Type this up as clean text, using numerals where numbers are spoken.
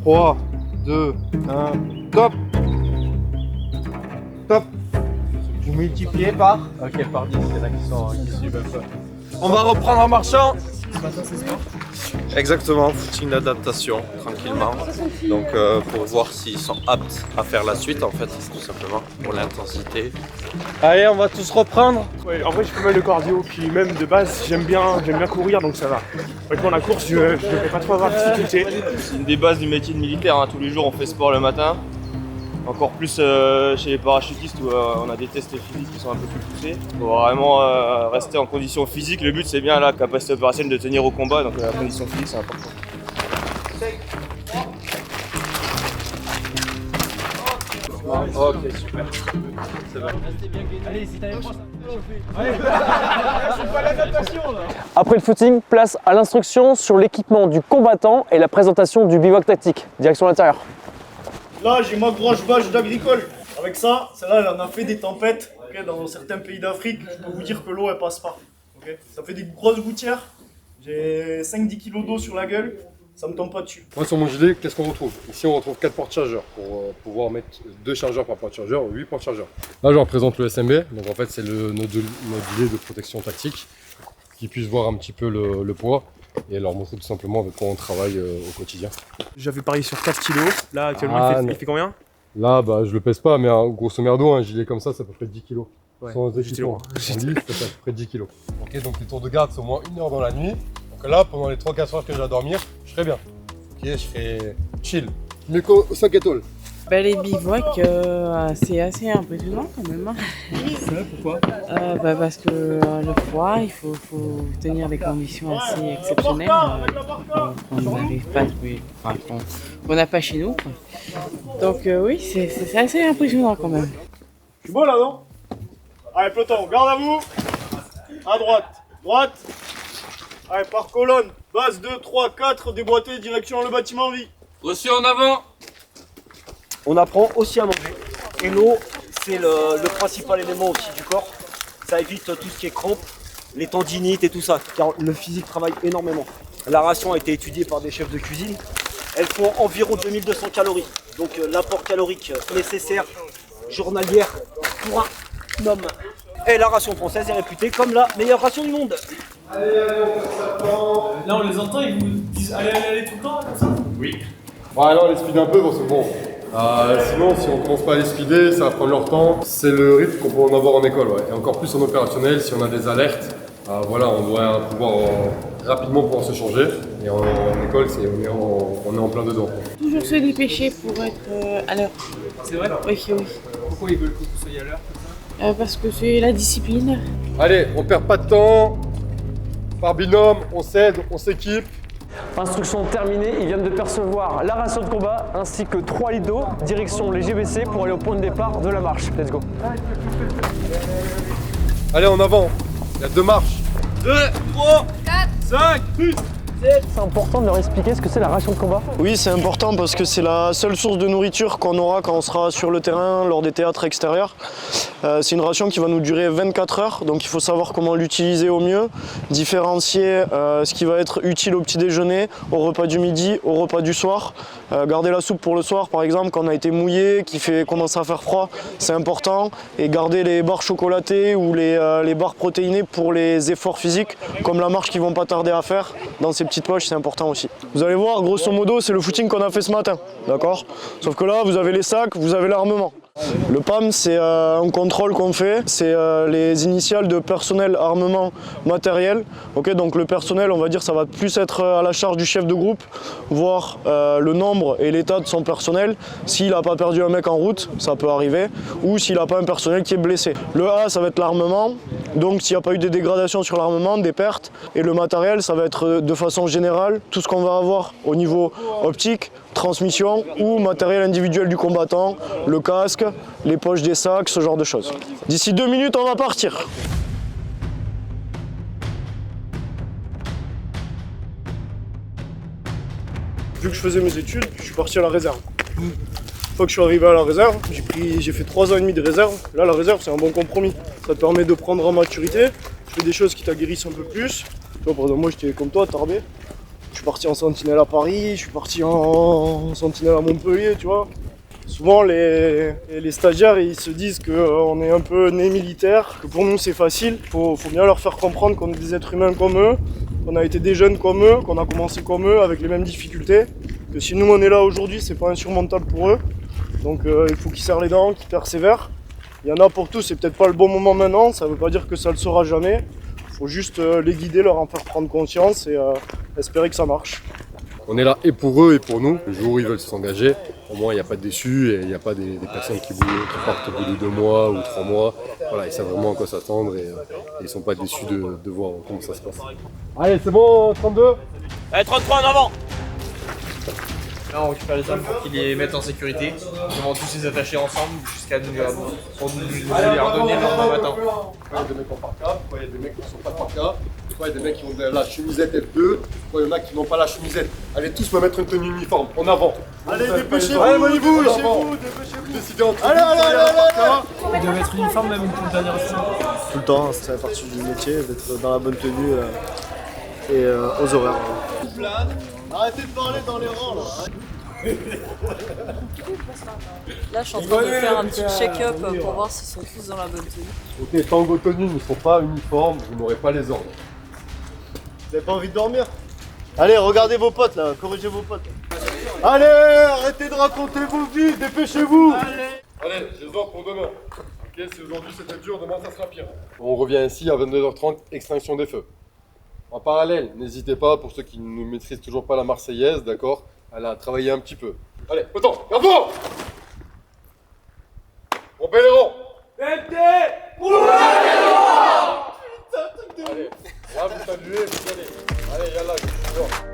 3, 2, 1, top. Top. Vous multipliez par? Ok, par 10, il y en a qui suivent un peu. On va reprendre en marchant. Ce matin, c'est sport? Exactement, footing d'adaptation, tranquillement. Donc pour voir s'ils sont aptes à faire la suite en fait, tout simplement, pour l'intensité. Allez, on va tous reprendre. Ouais, en vrai, je fais mal de cardio, puis même de base, j'aime bien courir, donc ça va. Honnêtement, la course, je ne vais pas trop avoir de difficulté. C'est une des bases du métier de militaire, hein. Tous les jours on fait sport le matin. Encore plus chez les parachutistes où on a des tests physiques qui sont un peu plus poussés. Il faut vraiment rester en condition physique. Le but c'est bien la capacité opérationnelle de tenir au combat, donc la condition physique c'est important. Ok, super. C'est bon. Allez, si t'avais pas ça. Après le footing, place à l'instruction sur l'équipement du combattant et la présentation du bivouac tactique. Direction l'intérieur. Là, j'ai ma grosse bâche d'agricole. Avec ça, celle-là, elle en a fait des tempêtes. Okay, dans certains pays d'Afrique, je peux vous dire que l'eau, elle passe pas. Okay, ça fait des grosses gouttières. J'ai 5-10 kg d'eau sur la gueule. Ça me tombe pas dessus. Moi, sur mon gilet, qu'est-ce qu'on retrouve? Ici, on retrouve 4 portes-chargeurs pour pouvoir mettre 2 chargeurs par porte-chargeur, 8 porte-chargeurs. Là, je représente le SMB. Donc, en fait, c'est notre gilet de protection tactique qui puisse voir un petit peu le poids et leur montrer tout simplement avec quoi on travaille au quotidien. J'avais parié sur 4 kilos. Là, actuellement, il fait combien? Là, bah, je le pèse pas, mais grosso merdo, un gilet comme ça, c'est à peu près 10 kg. Ouais, Sans j'étais loin. En livre, c'est à peu près 10 kg. Ok, donc les tours de garde, c'est au moins 1 heure dans la nuit. Donc là, pendant les 3-4 heures que j'ai à dormir, je serai bien. Ok, je serai chill. Miko 5 étoiles. Bah, les bivouacs, c'est assez impressionnant quand même. Hein. Pourquoi? Parce que le froid, il faut tenir des conditions assez exceptionnelles qu'on n'arrive pas à trouver, enfin, qu'on n'a pas chez nous. Quoi. Donc oui, c'est assez impressionnant quand même. Je suis beau là, non? Allez, peloton, garde à vous. À droite, droite. Allez, par colonne. Base 2, 3, 4, déboîté, direction le bâtiment vie. Reçu en avant. On apprend aussi à manger. Et l'eau, c'est le principal élément aussi du corps. Ça évite tout ce qui est crampes, les tendinites et tout ça, car le physique travaille énormément. La ration a été étudiée par des chefs de cuisine. Elles font environ 2200 calories. Donc l'apport calorique nécessaire journalière pour un homme. Et la ration française est réputée comme la meilleure ration du monde. Là, on les entend, ils vous disent allez tout le temps, comme ça? Ouais, là, on les speed un peu parce que bon. Sinon, si on commence pas à les speeder, ça va prendre leur temps. C'est le rythme qu'on peut en avoir en école, ouais. Et encore plus en opérationnel, si on a des alertes, voilà, on doit pouvoir rapidement pouvoir se changer. Et en école, on est en plein dedans. Toujours se dépêcher pour être à l'heure. C'est vrai? Oui, oui. Pourquoi ils veulent que vous soyez à l'heure comme ça? Parce que c'est la discipline. Allez, on perd pas de temps. Par binôme, on s'aide, on s'équipe. Instruction terminée, ils viennent de percevoir la ration de combat ainsi que 3 litres d'eau, direction les GBC pour aller au point de départ de la marche. Let's go. Allez, en avant. Il y a 2 marches. 2, 3, 4, 5, 6. C'est important de leur expliquer ce que c'est la ration de combat. Oui, c'est important parce que c'est la seule source de nourriture qu'on aura quand on sera sur le terrain, lors des théâtres extérieurs. C'est une ration qui va nous durer 24 heures, donc il faut savoir comment l'utiliser au mieux, différencier ce qui va être utile au petit déjeuner, au repas du midi, au repas du soir. Garder la soupe pour le soir, par exemple, quand on a été mouillé, qui commence à faire froid, c'est important. Et garder les barres chocolatées ou les barres protéinées pour les efforts physiques, comme la marche qu'ils vont pas tarder à faire, dans ces petites poches, c'est important aussi. Vous allez voir, grosso modo, c'est le footing qu'on a fait ce matin, d'accord? Sauf que là, vous avez les sacs, vous avez l'armement. Le PAM, c'est un contrôle qu'on fait, c'est les initiales de personnel, armement, matériel. Okay, donc le personnel, on va dire, ça va plus être à la charge du chef de groupe, voir le nombre et l'état de son personnel. S'il n'a pas perdu un mec en route, ça peut arriver, ou s'il n'a pas un personnel qui est blessé. Le A, ça va être l'armement, donc s'il n'y a pas eu des dégradations sur l'armement, des pertes. Et le matériel, ça va être de façon générale, tout ce qu'on va avoir au niveau optique, transmission ou matériel individuel du combattant, le casque, les poches des sacs, ce genre de choses. D'ici 2 minutes, on va partir. Vu que je faisais mes études, je suis parti à la réserve. Une fois que je suis arrivé à la réserve, j'ai fait 3 ans et demi de réserve. Là, la réserve, c'est un bon compromis. Ça te permet de prendre en maturité. Tu fais des choses qui t'aguerrissent un peu plus. Tu vois, par exemple, moi, j'étais comme toi, tardé. Tu suis parti en sentinelle à Paris, je suis parti en sentinelle à Montpellier, tu vois. Souvent les stagiaires ils se disent qu'on est un peu né militaire, que pour nous c'est facile. Faut bien leur faire comprendre qu'on est des êtres humains comme eux, qu'on a été des jeunes comme eux, qu'on a commencé comme eux avec les mêmes difficultés. Que si nous on est là aujourd'hui, c'est pas insurmontable pour eux. Donc il faut qu'ils serrent les dents, qu'ils persévèrent. Il y en a pour tous, c'est peut-être pas le bon moment maintenant, ça veut pas dire que ça le sera jamais. Il faut juste les guider, leur en faire prendre conscience et espérer que ça marche. On est là et pour eux et pour nous. Le jour où ils veulent s'engager, au moins il n'y a pas de déçus et il n'y a pas des personnes qui partent au bout de 2 mois ou 3 mois. Voilà, ils savent vraiment à quoi s'attendre et ils ne sont pas déçus de voir comment ça se passe. Allez, c'est bon, 32 ? Allez, 33 en avant. Là, on récupère les hommes pour qu'ils les mettent en sécurité. On va tous les attacher ensemble jusqu'à nous les redonner le lendemain matin. Il y a des mecs en parka, il y a des mecs qui ne sont pas parka, il y a des mecs qui ont la chemisette F2, il y en a qui n'ont pas la chemisette. Allez tous me mettre une tenue uniforme, en avant. Allez, dépêchez-vous, dépêchez-vous. Décidez entre vous. Ils doivent être uniforme même pour le dernier instant. Tout le temps, ça fait partie du métier, d'être dans la bonne tenue et aux horaires. Arrêtez de parler dans les rangs là. Là, je suis en train de faire un petit check-up pour voir s'ils sont tous dans la bonne tenue. Ok, tant que vos tenues ne sont pas uniformes, vous n'aurez pas les ordres. Vous avez pas envie de dormir? Allez, regardez vos potes là, corrigez vos potes. Allez, arrêtez de raconter vos vies, dépêchez-vous. Allez, j'ai les ordres pour demain. Ok, si aujourd'hui c'était dur, demain ça sera pire. On revient ici à 22h30, extinction des feux. En parallèle, n'hésitez pas, pour ceux qui ne maîtrisent toujours pas la Marseillaise, d'accord, à la travailler un petit peu. Allez, autant, garde-vous. On paie les rangs. Allez, là vous saluez, vous allez. Allez, yallah, je suis